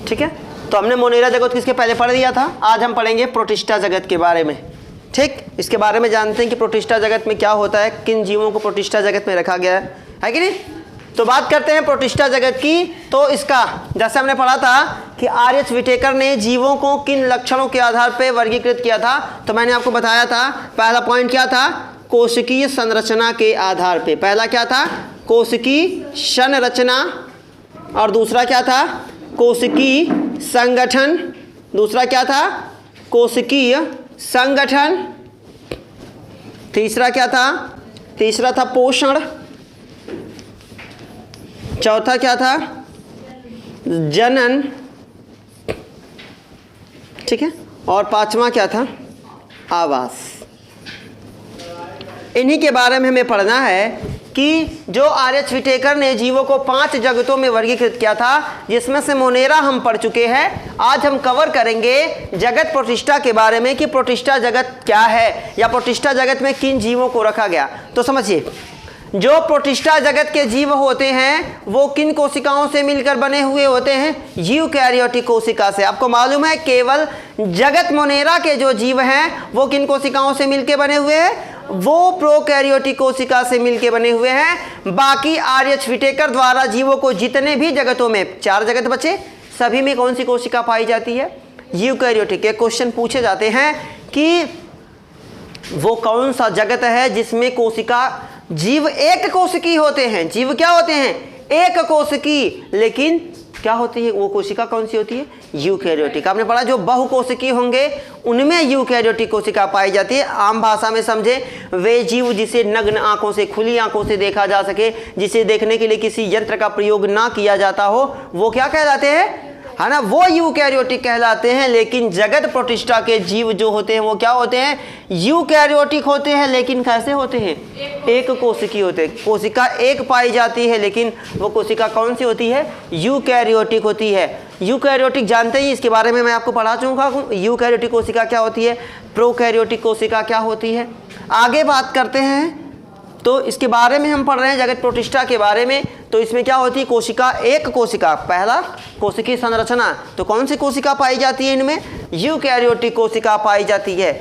ठीक है, तो हमने मोनेरा जगत किसके पहले पढ़ दिया था। आज हम पढ़ेंगे प्रोटिस्टा जगत के बारे में। ठीक, इसके बारे में जानते हैं कि प्रोटिस्टा जगत में क्या होता है, किन जीवों को प्रोटिस्टा जगत में रखा गया है कि नहीं। तो बात करते हैं प्रोटिस्टा जगत की। तो इसका जैसे हमने पढ़ा था कि आर.एच. व्हिटेकर ने जीवों को किन लक्षणों के आधार पर वर्गीकृत किया था। तो मैंने आपको बताया था पहला पॉइंट क्या था, कोशिकीय संरचना के आधार पे। पहला क्या था, कोशिकीय संरचना, और दूसरा क्या था, कोशिकीय संगठन। दूसरा क्या था, कोशिकीय संगठन। तीसरा क्या था, तीसरा था पोषण। चौथा क्या था, जनन। ठीक है, और पांचवा क्या था, आवास। इन्हीं के बारे में हमें पढ़ना है कि जो आर.एच. व्हिटेकर ने जीवों को 5 जगतों में वर्गीकृत किया था, जिसमें से मोनेरा हम पढ़ चुके हैं। आज हम कवर करेंगे जगत प्रोटिस्टा के बारे में कि प्रोटिस्टा जगत क्या है या प्रोटिस्टा जगत में किन जीवों को रखा गया। तो समझिए, जो प्रोटिस्टा जगत के जीव होते हैं वो किन कोशिकाओं से मिलकर बने हुए होते हैं, यूकैरियोटिक कोशिका से। आपको मालूम है केवल जगत मोनेरा के जो जीव हैं वो किन कोशिकाओं से मिलकर बने हुए हैं, वो प्रोकैरियोटिक कोशिका से मिलकर बने हुए हैं। बाकी आर.एच. व्हिटेकर द्वारा जीवों को जितने भी जगतों में 4 जगत बचे, सभी में कौन सी कोशिका पाई जाती है, यूकैरियोटिक। के क्वेश्चन पूछे जाते हैं कि वो कौन सा जगत है जिसमें कोशिका जीव एक कोशिकी होते हैं। जीव क्या होते हैं, एक कोशिकी, लेकिन क्या होती है वो कोशिका कौन सी होती है, यूकैरियोटिक। आपने पढ़ा जो बहुकोशिकी होंगे उनमें यूकैरियोटिक कोशिका पाई जाती है। आम भाषा में समझे, वे जीव जिसे नग्न आंखों से, खुली आंखों से देखा जा सके, जिसे देखने के लिए किसी यंत्र का प्रयोग ना किया जाता हो, वो क्या कहलाते हैं, है ना, वो यूकैरियोटिक कहलाते हैं। लेकिन जगत प्रोटिस्टा के जीव जो होते हैं वो क्या होते हैं, यूकैरियोटिक होते हैं, लेकिन कैसे होते हैं, एक कोशिकी होते हैं। कोशिका एक पाई जाती है, लेकिन वो कोशिका कौन सी होती है, यूकैरियोटिक होती है। यूकैरियोटिक जानते ही, इसके बारे में मैं आपको पढ़ा चुका हूँ। यूकैरियोटिक कोशिका क्या होती है, प्रोकैरियोटिक कोशिका क्या होती है। आगे बात करते हैं, तो इसके बारे में हम पढ़ रहे हैं जगत प्रोटिस्टा के बारे में। तो इसमें क्या होती है, कोशिका एक कोशिका। पहला कोशिकीय संरचना, तो कौन सी कोशिका पाई जाती है इनमें, यूकैरियोटिक कोशिका पाई जाती है।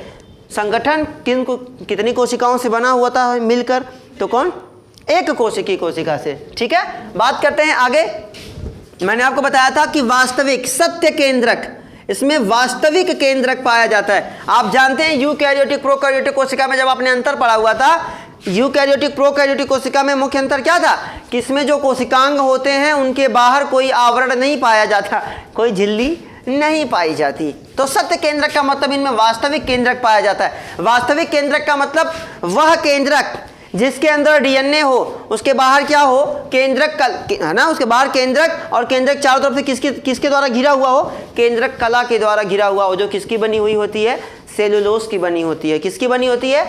संगठन कितनी कोशिकाओं से बना हुआ था मिलकर, तो कौन, एक कोशिकीय कोशिका से। ठीक है, बात करते हैं आगे। मैंने आपको बताया था कि वास्तविक सत्य केंद्रक, इसमें वास्तविक केंद्रक पाया जाता है। आप जानते हैं यूकैरियोटिक प्रोकैरियोटिक कोशिका में जब आपने अंतर पढ़ा हुआ था, यूकैरियोटिक प्रोकैरियोटिक कोशिका में मुख्य अंतर क्या था कि इसमें जो कोशिकांग होते हैं उनके बाहर कोई आवरण नहीं पाया जाता, कोई झिल्ली नहीं पाई जाती। तो सत्य केंद्रक का मतलब इनमें वास्तविक केंद्रक पाया जाता है। वास्तविक केंद्रक का मतलब वह केंद्रक जिसके अंदर डीएनए हो, उसके बाहर क्या हो, केंद्रक, है ना, उसके बाहर केंद्रक, और केंद्रक चारों तरफ से किसके द्वारा घिरा हुआ हो, केंद्रक कला के द्वारा घिरा हुआ हो, जो किसकी बनी हुई होती है, सेलुलोज की बनी होती है। किसकी बनी होती है,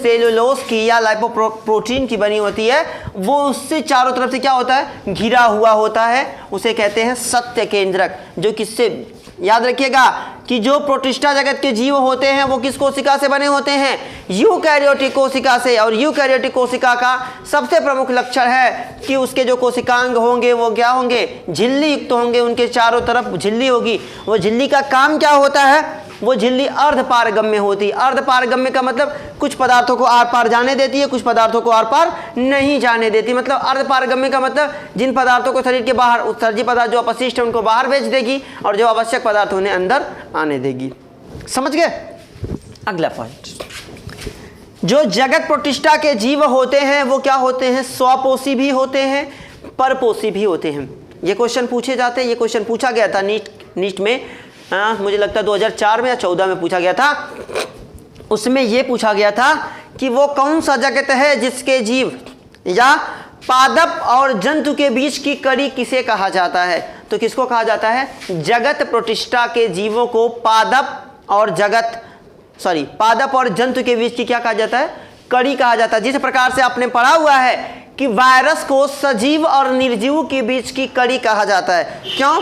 सेलुलोज की या लाइपोप्रोटीन की बनी होती है। वो उससे चारों तरफ से क्या होता है, घिरा हुआ होता है, उसे कहते हैं सत्य केंद्रक। जो किससे, याद रखिएगा कि जो प्रोटिस्टा जगत के जीव होते हैं वो किस कोशिका से बने होते हैं, यूकैरियोटिक कोशिका से। और यूकैरियोटिक कोशिका का सबसे प्रमुख लक्षण है कि उसके जो कोशिकांग होंगे वो क्या होंगे, झिल्ली युक्त होंगे, उनके चारों तरफ झिल्ली होगी। वो झिल्ली का काम क्या होता है, वो झिल्ली अर्धपारगम्य होती है। अर्धपारगम्य का मतलब कुछ पदार्थों को आर पार जाने देती है, कुछ पदार्थों को आर पार नहीं जाने देती। मतलब अर्धपारगम्य का मतलब जिन पदार्थों को शरीर के बाहर, उत्सर्जी पदार्थ जो अपशिष्ट है उनको बाहर भेज देगी, और जो आवश्यक पदार्थ उन्हें अंदर आने देगी। समझ गए। अगला पॉइंट, जो जगत प्रोटिस्टा के जीव होते हैं वो क्या होते हैं, स्वपोषी भी होते हैं, परपोषी भी होते हैं। ये क्वेश्चन पूछे जाते हैं। ये क्वेश्चन पूछा गया था नीट में, मुझे लगता है 2004 में या 14 में पूछा गया था। उसमें यह पूछा गया था कि वो कौन सा जगत है जिसके जीव या पादप और जंतु के बीच की कड़ी किसे कहा जाता है। तो किसको कहा जाता है, जगत प्रोटिस्टा के जीवों को पादप और जंतु के बीच की क्या कहा जाता है, कड़ी कहा जाता है। जिस प्रकार से आपने पढ़ा हुआ है कि वायरस को सजीव और निर्जीव के बीच की कड़ी कहा जाता है। क्यों,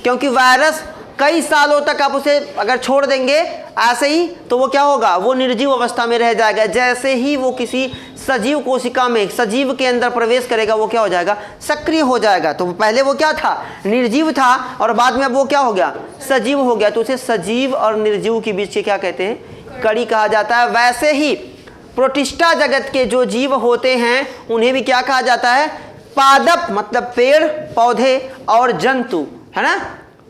क्योंकि वायरस कई सालों तक आप उसे अगर छोड़ देंगे ऐसे ही तो वो क्या होगा, वो निर्जीव अवस्था में रह जाएगा। जैसे ही वो किसी सजीव कोशिका में, सजीव के अंदर प्रवेश करेगा वो क्या हो जाएगा, सक्रिय हो जाएगा। तो पहले वो क्या था, निर्जीव था, और बाद में अब वो क्या हो गया, सजीव हो गया। तो उसे सजीव और निर्जीव के बीच के क्या कहते हैं, कड़ी कहा जाता है। वैसे ही प्रोटिस्टा जगत के जो जीव होते हैं उन्हें भी क्या कहा जाता है, पादप, मतलब पेड़ पौधे और जंतु, है ना,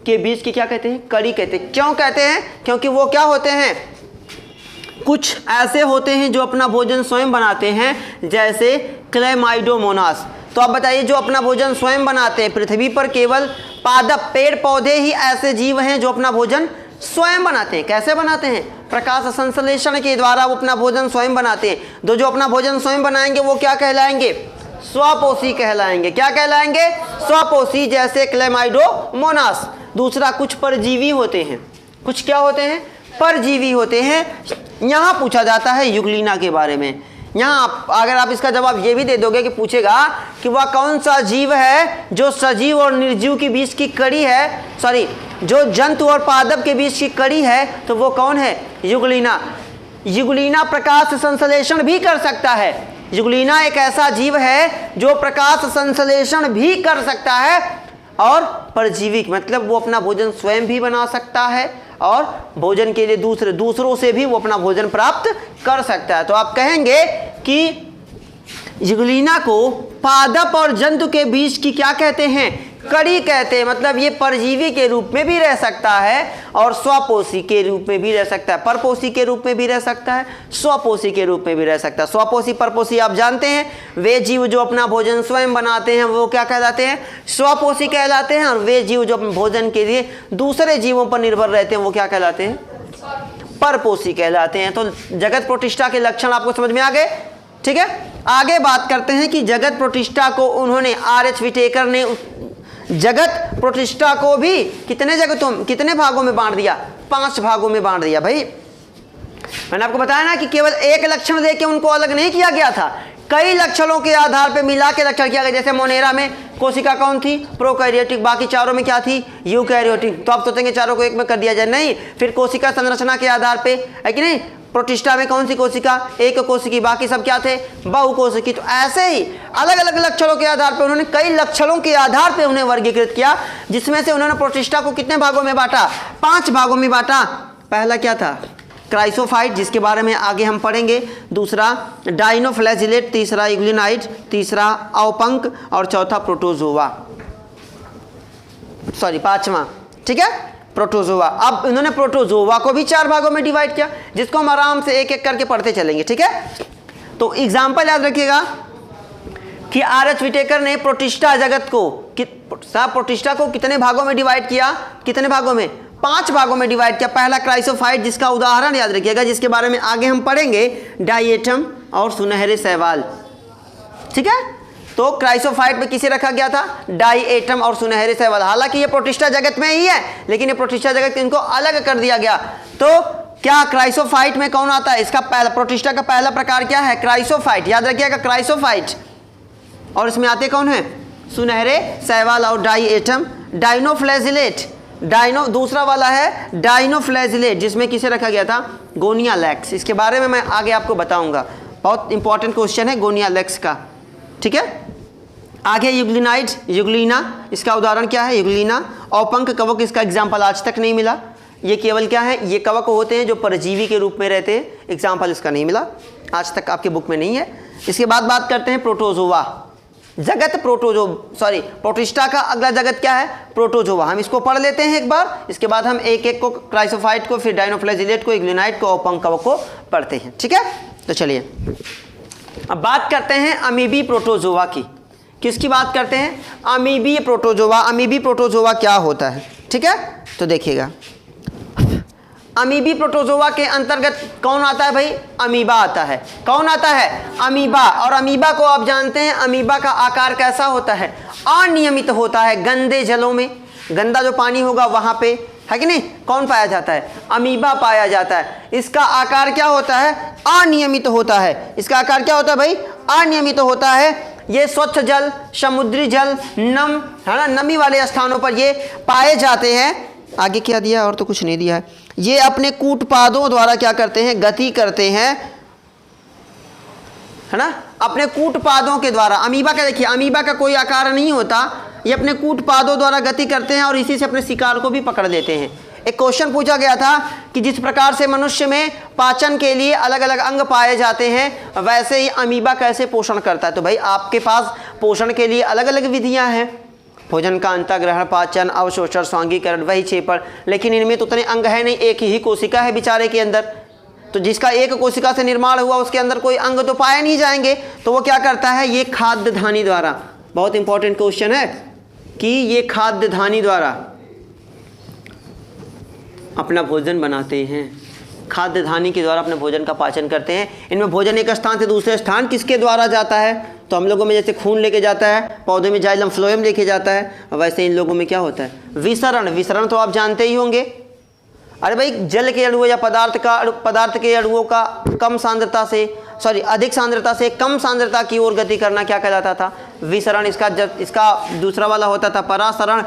के बीच की क्या कहते हैं, कड़ी कहते हैं। क्यों कहते हैं, क्योंकि वो क्या होते हैं, कुछ ऐसे होते हैं जो अपना भोजन स्वयं बनाते हैं, जैसे क्लेमाइडोमोनास। तो आप बताइए, जो अपना भोजन स्वयं बनाते हैं, पृथ्वी पर केवल पादप पेड़ पौधे ही ऐसे जीव हैं जो अपना भोजन स्वयं बनाते हैं। कैसे बनाते हैं, प्रकाश संश्लेषण के द्वारा वो अपना भोजन स्वयं बनाते हैं। जो अपना भोजन स्वयं बनाएंगे वो क्या कहलाएंगे, स्वपोषी कहलाएंगे। क्या कहलाएंगे, स्वपोषी, जैसे क्लेमाइडोमोनास। दूसरा, कुछ परजीवी होते हैं, कुछ क्या होते हैं, परजीवी होते हैं। यहाँ पूछा जाता है युगलीना के बारे में। यहाँ अगर आप इसका जवाब ये भी दे दोगे कि पूछेगा कि वह कौन सा जीव है जो सजीव और निर्जीव के बीच की कड़ी है, सॉरी, जो जंतु और पादप के बीच की कड़ी है, तो वो कौन है, युगलीना। युगलीना प्रकाश संश्लेषण भी कर सकता है। युगलीना एक ऐसा जीव है जो प्रकाश संश्लेषण भी कर सकता है और परजीवी, मतलब वो अपना भोजन स्वयं भी बना सकता है और भोजन के लिए दूसरों से भी वो अपना भोजन प्राप्त कर सकता है। तो आप कहेंगे कि युगलीना को पादप और जंतु के बीच की क्या कहते हैं, कड़ी कहते हैं। मतलब ये परजीवी के रूप में भी रह सकता है और स्वपोषी के रूप में भी रह सकता है, परपोषी के रूप में भी रह सकता है, स्वपोषी के रूप में भी रह सकता है। स्वपोषी परपोषी आप जानते हैं, वे जीव जो अपना भोजन स्वयं बनाते हैं वो क्या कहलाते हैं, स्वपोषी कहलाते हैं। और वे जीव जो अपने भोजन के लिए दूसरे जीवों पर निर्भर रहते हैं वो क्या कहलाते हैं, परपोषी कहलाते हैं। तो जगत प्रतिष्ठा के लक्षण आपको समझ में आ गए, ठीक है। आगे बात करते हैं कि जगत प्रतिष्ठा को उन्होंने, आर.एच. विटेकर ने जगत प्रतिष्ठा को भी कितने भागों में बांट दिया, 5 भागों में बांट दिया। भाई मैंने आपको बताया ना कि केवल एक लक्षण देके उनको अलग नहीं किया गया था, कई लक्षणों के आधार पे मिला के लक्षण किया गया। जैसे मोनेरा में कोशिका कौन थी, प्रोकैरियोटिक, बाकी चारों में क्या थी, यूकैरियोटिक। तो आप सोचेंगे चारों को एक में कर दिया जाए, नहीं। फिर कोशिका संरचना के आधार पे, है कि नहीं, प्रोटिस्टा में कौन सी कोशिका, एक कोशिकी, बाकी सब क्या थे, बहुकोशिकी। तो ऐसे ही अलग अलग लक्षणों के आधार पर उन्होंने, कई लक्षणों के आधार पर उन्हें वर्गीकृत किया, जिसमें से उन्होंने प्रोटिस्टा को कितने भागों में बांटा, 5 भागों में बांटा। पहला क्या था, क्राइसोफाइट, जिसके बारे में आगे हम पढ़ेंगे। दूसरा डाइनोफ्लैजिलेट, तीसरा यूग्लिनाइड, तीसरा अवपंक और चौथा प्रोटोजोआ, सॉरी 5वां, ठीक है, प्रोटोजोआ। अब इन्होंने प्रोटोजोआ को भी 4 भागों में डिवाइड किया, जिसको हम आराम से एक एक करके पढ़ते चलेंगे, ठीक है। तो एग्जाम्पल याद रखिएगा कि आर.एच. विटेकर ने प्रोटिस्टा जगत को, प्रोटिस्टा को कितने भागों में डिवाइड किया, कितने भागों में, 5 भागों में डिवाइड किया। पहला क्राइसोफाइट, जिसका उदाहरण याद रखिएगा, जिसके बारे में आगे हम पढ़ेंगे, डाइएटम और सुनहरे शैवाल, ठीक है। तो क्राइसोफाइट में किसे रखा गया था, डाइएटम और सुनहरे शैवाल। हालांकि ये प्रोटिस्टा जगत में ही है, लेकिन ये प्रोटिस्टा जगत इनको अलग कर दिया गया। तो क्या क्राइसोफाइट में कौन आता है, इसका पहला, प्रोटिस्टा का पहला प्रकार क्या है, क्राइसोफाइट, याद रखिएगा क्राइसोफाइट। और इसमें आते कौन है, सुनहरे शैवाल और डाइएटम। डाइनोफ्लैजिलेट, दूसरा वाला है डाइनोफ्लैजिलेट, जिसमें किसे रखा गया था, गोनियालैक्स। इसके बारे में मैं आगे आपको बताऊंगा, बहुत इंपॉर्टेंट क्वेश्चन है गोनियालैक्स का, ठीक है। आगे यूग्लिनाइड, यूग्लिना, इसका उदाहरण क्या है, यूग्लिना। अवपंक कवक, इसका एग्जाम्पल आज तक नहीं मिला। ये केवल क्या है, ये कवक होते हैं जो परजीवी के रूप में रहते हैं, एग्जाम्पल इसका नहीं मिला, आज तक आपके बुक में नहीं है। इसके बाद बात करते हैं प्रोटोजोआ जगत, प्रोटिस्टा का अगला जगत क्या है, प्रोटोजोआ। हम इसको पढ़ लेते हैं एक बार, इसके बाद हम एक एक को, क्राइसोफाइट को, फिर डाइनोफ्लैजिलेट को, यूग्लिनाइड को, अवपंक कवक को पढ़ते हैं, ठीक है। तो चलिए अब बात करते हैं अमीबी प्रोटोजोआ की। किसकी बात करते हैं, अमीबी प्रोटोजोआ। अमीबी प्रोटोजोआ क्या होता है, ठीक है। तो देखिएगा, अमीबी प्रोटोजोआ के अंतर्गत कौन आता है भाई, अमीबा आता है। कौन आता है, अमीबा। और अमीबा को आप जानते हैं, अमीबा का आकार कैसा होता है, अनियमित होता है। गंदे जलों में, गंदा जो पानी होगा वहां पे, है कि नहीं, कौन पाया जाता है, अमीबा पाया जाता है। इसका आकार क्या होता है, अनियमित होता है। इसका आकार क्या होता है भाई, अनियमित होता है। ये स्वच्छ जल, समुद्री जल, नम, है ना, नमी वाले स्थानों पर ये पाए जाते हैं। आगे क्या दिया, और तो कुछ नहीं दिया है। ये अपने कूटपादों द्वारा क्या करते हैं, गति करते हैं, है ना, अपने कूटपादों के द्वारा। अमीबा का देखिए, अमीबा का कोई आकार नहीं होता, ये अपने कूटपादों द्वारा गति करते हैं और इसी से अपने शिकार को भी पकड़ लेते हैं। एक क्वेश्चन पूछा गया था कि जिस प्रकार से मनुष्य में पाचन के लिए अलग अलग अंग पाए जाते हैं, वैसे ही अमीबा कैसे पोषण करता है। तो भाई आपके पास पोषण के लिए अलग अलग विधियां हैं, भोजन का अंतःग्रहण, पाचन, अवशोषण, स्वांगीकरण, वही छेपड़, लेकिन इनमें तो उतने अंग है नहीं, एक ही कोशिका है बेचारे के अंदर। तो जिसका एक कोशिका से निर्माण हुआ उसके अंदर कोई अंग तो पाए नहीं जाएंगे, तो वो क्या करता है, ये खाद्य धानी द्वारा, बहुत इंपॉर्टेंट क्वेश्चन है कि ये खाद्य धानी द्वारा अपना भोजन बनाते हैं, खाद्य धानी के द्वारा अपने भोजन का पाचन करते हैं। इनमें भोजन एक स्थान से दूसरे स्थान किसके द्वारा जाता है, तो हम लोगों में जैसे खून लेके जाता है, पौधे में जाइलम फ्लोएम लेके जाता है, वैसे इन लोगों में क्या होता है, विसरण। विसरण तो आप जानते ही होंगे, अरे भाई जल के अणुओं या पदार्थ के अणुओं का कम सांद्रता से अधिक सांद्रता से कम सांद्रता की ओर गति करना क्या कहलाता था, विसरण। इसका दूसरा वाला होता था परासरण।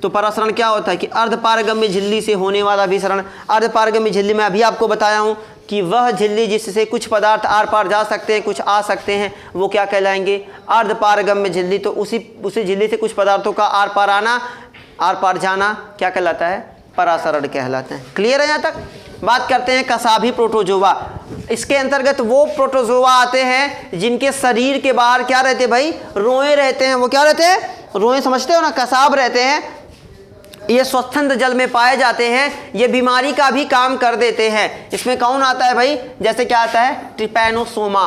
तो परासरण क्या होता है कि अर्धपारगम्य झिल्ली से होने वाला विसरण। अर्धपारगम्य झिल्ली में अभी आपको बताया हूँ कि वह झिल्ली जिससे कुछ पदार्थ आर पार जा सकते हैं, कुछ आ सकते हैं, वो क्या कहलाएंगे, अर्धपारगम्य झिल्ली। तो उसी झिल्ली से कुछ पदार्थों का आर पार आना, आर पार जाना क्या कहलाता है, परासरण कहलाते हैं। क्लियर है यहाँ तक। बात करते हैं कसाभी प्रोटोजोआ। इसके अंतर्गत वो प्रोटोजोआ आते हैं जिनके शरीर के बाहर क्या रहते हैं भाई, रोए रहते हैं। वो क्या रहते हैं, रोए, समझते हो ना, कसाब रहते हैं। ये स्वच्छंद जल में पाए जाते हैं, ये बीमारी का भी काम कर देते हैं। इसमें कौन आता है भाई, जैसे क्या आता है, ट्रिपैनोसोमा।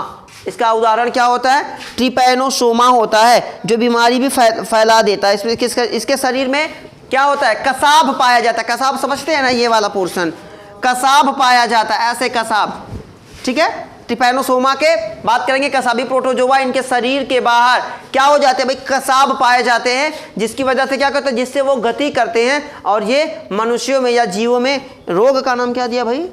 इसका उदाहरण क्या होता है, ट्रिपैनोसोमा होता है, जो बीमारी भी फैला देता है। इसमें इसके शरीर में क्या होता है, कसाब पाया जाता है। कसाब समझते हैं ना, ये वाला पोर्शन, कसाब पाया जाता है, ऐसे कसाब, ठीक है। ट्रिपैनोसोमा के बात करेंगे। कसाबी प्रोटोजोआ, इनके शरीर के बाहर क्या हो जाते हैं भाई, कसाब पाए जाते हैं, जिसकी वजह से क्या करते हैं, जिससे वो गति करते हैं और ये मनुष्यों में या जीवों में, रोग का नाम क्या दिया भाई,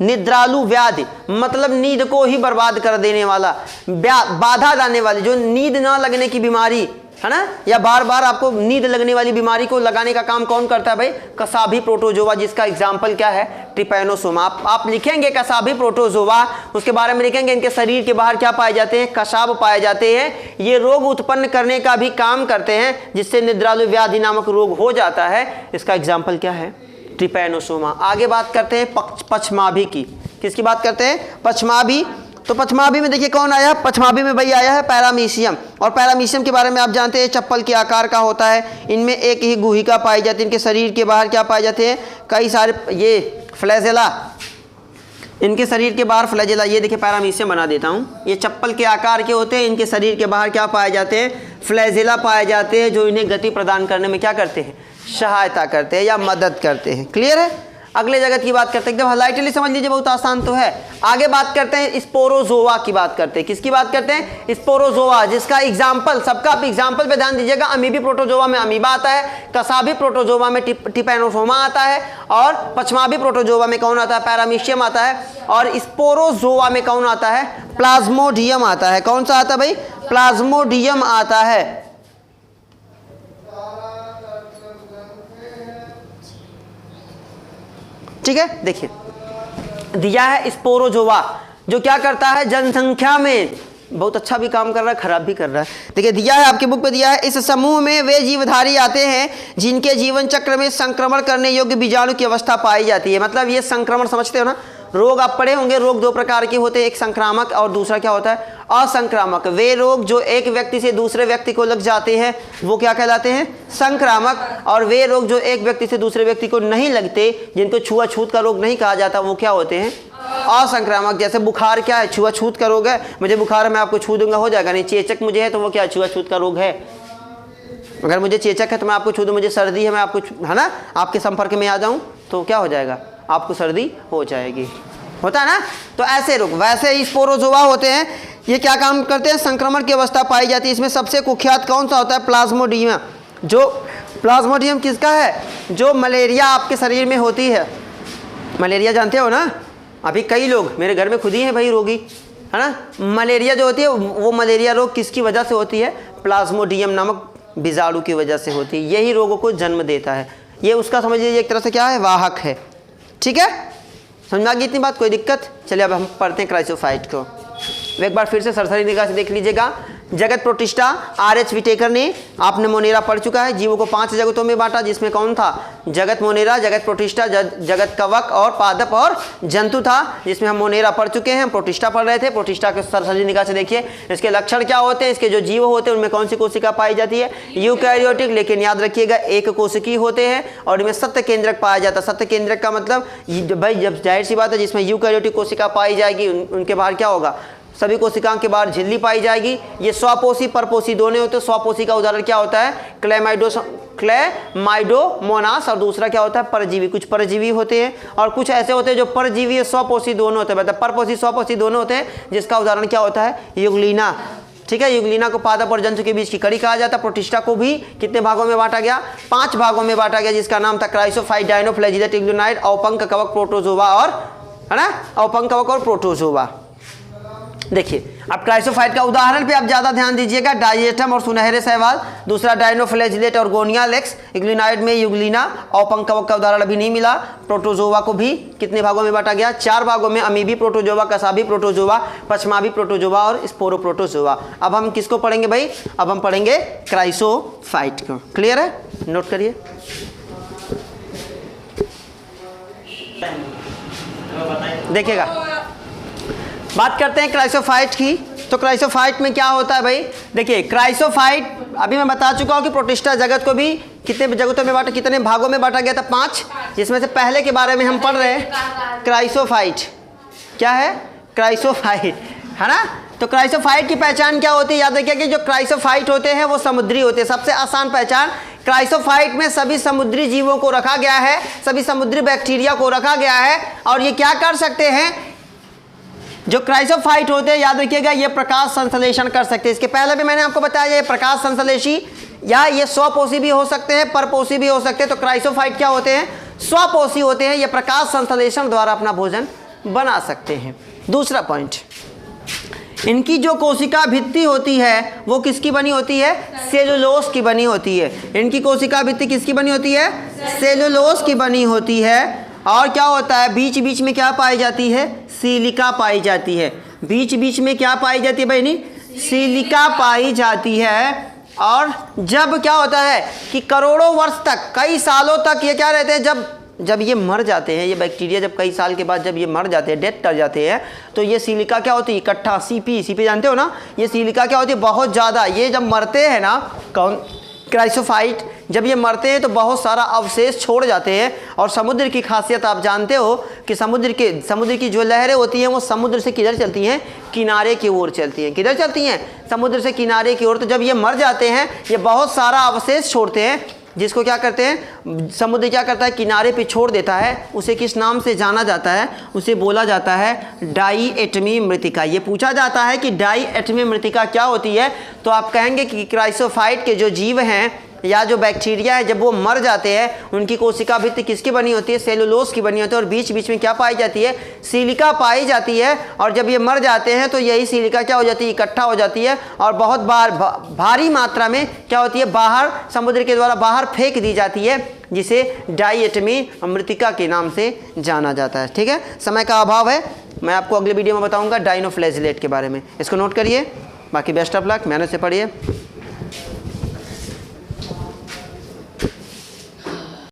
निद्रालु व्याधि, मतलब नींद को ही बर्बाद कर देने वाला, बाधा डालने वाली, जो नींद ना लगने की बीमारी है ना, या बार बार आपको नींद लगने वाली बीमारी को लगाने का काम कौन करता है भाई, कसाभी प्रोटोजोआ, जिसका एग्जाम्पल क्या है, ट्रिपैनोसोमा। आप लिखेंगे कसाभी प्रोटोजोआ, उसके बारे में लिखेंगे इनके शरीर के बाहर क्या पाए जाते हैं, कसाब पाए जाते हैं। ये रोग उत्पन्न करने का भी काम करते हैं, जिससे निद्रालु व्याधि नामक रोग हो जाता है। इसका एग्जाम्पल क्या है, ट्रिपैनोसोमा। आगे बात करते हैं पछमाभी की। किसकी बात करते हैं, पछमाभी। तो पछमाभी में देखिए कौन आया है, पछमाभी में भाई आया है पैरामीशियम। और पैरामीशियम के बारे में आप जानते हैं, चप्पल के आकार का होता है। इनमें एक ही गुहिका पाई जाती है। इनके शरीर के बाहर क्या पाए जाते हैं, कई सारे ये फ्लैजेला, इनके शरीर के बाहर फ्लैजेला, ये देखिए पैरामीशियम बना देता हूँ, ये चप्पल के आकार के होते हैं। इनके शरीर के बाहर क्या पाए जाते हैं, फ्लैजेला पाए जाते हैं, जो इन्हें गति प्रदान करने में क्या करते हैं, सहायता करते हैं या मदद करते हैं। क्लियर है। अगले जगत की बात करते हैं, एकदम हाइलाइटली समझ लीजिए, बहुत आसान तो है। आगे बात करते हैं स्पोरोजोआ की बात करते हैं। किसकी बात करते हैं, स्पोरोजोआ, जिसका एग्जाम्पल, सबका आप एग्जाम्पल पे ध्यान दीजिएगा। अमीबी प्रोटोजोआ में अमीबा आता है, कसाभी प्रोटोजोआ में ट्रिपैनोसोमा आता है, और पछमाभी प्रोटोजोआ में कौन आता है, पैरामीशियम आता है, और स्पोरोजोआ में कौन आता है, प्लाज्मोडियम आता है। कौन सा आता है भाई, प्लाज्मोडियम आता है। ठीक है, देखिए दिया है स्पोरोजोआ, जो क्या करता है, जनसंख्या में बहुत अच्छा भी काम कर रहा है, खराब भी कर रहा है। देखिए दिया है, आपके बुक पे दिया है, इस समूह में वे जीवधारी आते हैं जिनके जीवन चक्र में संक्रमण करने योग्य बीजाणु की अवस्था पाई जाती है। मतलब ये संक्रमण, समझते हो ना, रोग आप पढ़े होंगे, रोग दो प्रकार के होते हैं, एक संक्रामक और दूसरा क्या होता है, असंक्रामक। वे रोग जो एक व्यक्ति से दूसरे व्यक्ति को लग जाते हैं वो क्या कहलाते हैं, संक्रामक। और वे रोग जो एक व्यक्ति से दूसरे व्यक्ति को नहीं लगते, जिनको छुआछूत का रोग नहीं कहा जाता, वो क्या होते हैं, असंक्रामक। जैसे बुखार क्या है, छुआछूत का रोग है, मुझे बुखार है, मैं आपको छू दूंगा, हो जाएगा नहीं। चेचक मुझे है तो वो क्या, छुआछूत का रोग है। अगर मुझे चेचक है तो मैं आपको छू दूँ, मुझे सर्दी है, मैं आपको, है ना, आपके संपर्क में आ जाऊँ तो क्या हो जाएगा, आपको सर्दी हो जाएगी, होता है ना। तो ऐसे रोग, वैसे ही स्पोरोजोआ होते हैं। ये क्या काम करते हैं, संक्रमण की अवस्था पाई जाती है। इसमें सबसे कुख्यात कौन सा होता है, प्लाज्मोडियम। जो प्लाज्मोडियम किसका है, जो मलेरिया आपके शरीर में होती है। मलेरिया जानते हो ना, अभी कई लोग, मेरे घर में खुद ही हैं भाई रोगी, है ना। मलेरिया जो होती है, वो मलेरिया रोग किसकी वजह से होती है, प्लाज्मोडियम नामक बीजाणु की वजह से होती है। यही रोगों को जन्म देता है। ये उसका समझ लीजिए एक तरह से क्या है, वाहक है। ठीक है, समझ में आ गई इतनी बात, कोई दिक्कत? चलिए अब हम पढ़ते हैं क्राइसोफाइट को। एक बार फिर से सरसरी निगाह से देख लीजिएगा। जगत प्रोटिष्ठा आर.एच. विटेकर ने, आपने मोनेरा पढ़ चुका है, जीवों को 5 जगतों में बांटा, जिसमें कौन था? जगत मोनेरा, जगत प्रोटिष्ठा, जगत कवक और पादप और जंतु था, जिसमें हम मोनेरा पढ़ चुके हैं, हम प्रोटिष्ठा पढ़ रहे थे। प्रोटिष्ठा के सरसरी निगाह से देखिए इसके लक्षण क्या होते हैं, इसके जो जीव होते हैं उनमें कौन सी कोशिका पाई जाती है? यूकैरियोटिक, लेकिन याद रखिएगा एक कोशिकीय होते हैं और इनमें सत्य केंद्रक पाया जाता है। सत्य केंद्रक का मतलब भाई जब जाहिर सी बात है जिसमें यूकैरियोटिक कोशिका पाई जाएगी उनके बाहर क्या होगा? सभी कोशिकाओं के बाहर झिल्ली पाई जाएगी। ये स्वपोषी परपोषी दोनों होते हैं। स्वपोषी का उदाहरण क्या होता है? क्लेमाइडोमोनास, और दूसरा क्या होता है? परजीवी। कुछ परजीवी होते हैं और कुछ ऐसे होते हैं जो परजीवी स्वपोषी दोनों होते हैं, मतलब परपोषी स्वपोषी दोनों होते हैं, जिसका उदाहरण क्या होता है? युगलीना। ठीक है, युगलीना को पादप और जंतु के बीच की कड़ी कहा जाता है। प्रोटिष्ठा को भी कितने भागों में बांटा गया? 5 भागों में बांटा गया, जिसका नाम था क्राइसोफाइट, डायनोफ्लैजिलेट, इग्लूनाइड, औपंक कवक, प्रोटोजोवा और, है ना, औपंक कवक और प्रोटोजोवा। देखिए अब क्राइसोफाइट का उदाहरण पे आप ज्यादा ध्यान दीजिएगा। डाइजेस्टम और सुनहरे शैवाल, दूसरा डायनोफ्लैजिलेट और गोनियालेक्स, इग्लूनाइड में युगलीना, औपंक कवक का उदाहरण अभी नहीं मिला। प्रोटोजोवा को भी कितने भागों में बांटा गया? 4 भागों में, अमीबी प्रोटोजोवा, कसाबी प्रोटोजोवा, पश्माबी प्रोटोजोवा और स्पोरोप्रोटोजोवा। अब हम किसको पढ़ेंगे भाई? अब हम पढ़ेंगे क्राइसोफाइट को। क्लियर है? नोट करिए। देखिएगा, बात करते हैं क्राइसोफाइट की। तो क्राइसोफाइट में क्या होता है भाई? देखिए क्राइसोफाइट अभी मैं बता चुका हूँ कि प्रोटिष्ठा जगत को भी कितने जगतों में बांटा, कितने भागों में बांटा गया था? 5, जिसमें से पहले के बारे में हम पढ़ रहे हैं क्राइसोफाइट। क्या है? क्राइसोफाइट, है ना। तो क्राइसोफाइट की पहचान क्या होती है? याद रखिए कि जो क्राइसोफाइट होते हैं वो समुद्री होते हैं। सबसे आसान पहचान, क्राइसोफाइट में सभी समुद्री जीवों को रखा गया है, सभी समुद्री बैक्टीरिया को रखा गया है, और ये क्या कर सकते हैं? जो क्राइसोफाइट होते हैं याद रखिएगा ये प्रकाश संश्लेषण कर सकते हैं। इसके पहले भी मैंने आपको बताया ये प्रकाश संश्लेषी या ये स्वपोषी भी हो सकते हैं, परपोषी भी हो सकते हैं। तो क्राइसोफाइट क्या होते हैं? स्वपोषी होते हैं। ये प्रकाश संश्लेषण द्वारा अपना भोजन बना सकते हैं। दूसरा पॉइंट, इनकी जो कोशिका भित्ति होती है वो किसकी बनी होती है? सेलुलोज की बनी होती है। इनकी कोशिका भित्ति किसकी बनी होती है? सेलुलोज की बनी होती है। और क्या होता है? बीच बीच में क्या पाई जाती है? सिलिका पाई जाती है। बीच बीच में क्या पाई जाती है बहनी? सिलिका पाई जाती है। और जब क्या होता है कि करोड़ों वर्ष तक, कई सालों तक ये क्या रहते हैं, जब ये मर जाते हैं, ये बैक्टीरिया जब कई साल के बाद जब ये मर जाते हैं, डेथ कर जाते हैं, तो ये सिलिका क्या होती है? इकट्ठा, सीपी जानते हो ना, ये सिलिका क्या होती है? बहुत ज़्यादा। ये जब मरते हैं ना, कौन? क्राइसोफाइट जब ये मरते हैं तो बहुत सारा अवशेष छोड़ जाते हैं। और समुद्र की खासियत आप जानते हो कि समुद्र की जो लहरें होती हैं वो समुद्र से किधर चलती हैं? किनारे की ओर चलती हैं। किधर चलती हैं? समुद्र से किनारे की ओर। तो जब ये मर जाते हैं ये बहुत सारा अवशेष छोड़ते हैं, जिसको क्या करते हैं? समुद्र क्या करता है? किनारे पे छोड़ देता है। उसे किस नाम से जाना जाता है? उसे बोला जाता है डाईएटमी मृतिका। ये पूछा जाता है कि डाईएटमी मृतिका क्या होती है, तो आप कहेंगे कि क्राइसोफाइट के जो जीव हैं या जो बैक्टीरिया है जब वो मर जाते हैं उनकी कोशिका भित्ति किसकी बनी होती है? सेलुलोज की बनी होती है। और बीच बीच में क्या पाई जाती है? सिलिका पाई जाती है। और जब ये मर जाते हैं तो यही सिलिका क्या हो जाती है? इकट्ठा हो जाती है और बहुत भारी मात्रा में क्या होती है? बाहर, समुद्र के द्वारा बाहर फेंक दी जाती है, जिसे डाईएटमी मृतिका के नाम से जाना जाता है। ठीक है, समय का अभाव है, मैं आपको अगले वीडियो में बताऊँगा डायनोफ्लैजिलेट के बारे में। इसको नोट करिए। बाकी बेस्ट ऑफ लक, मेहनत से पढ़िए।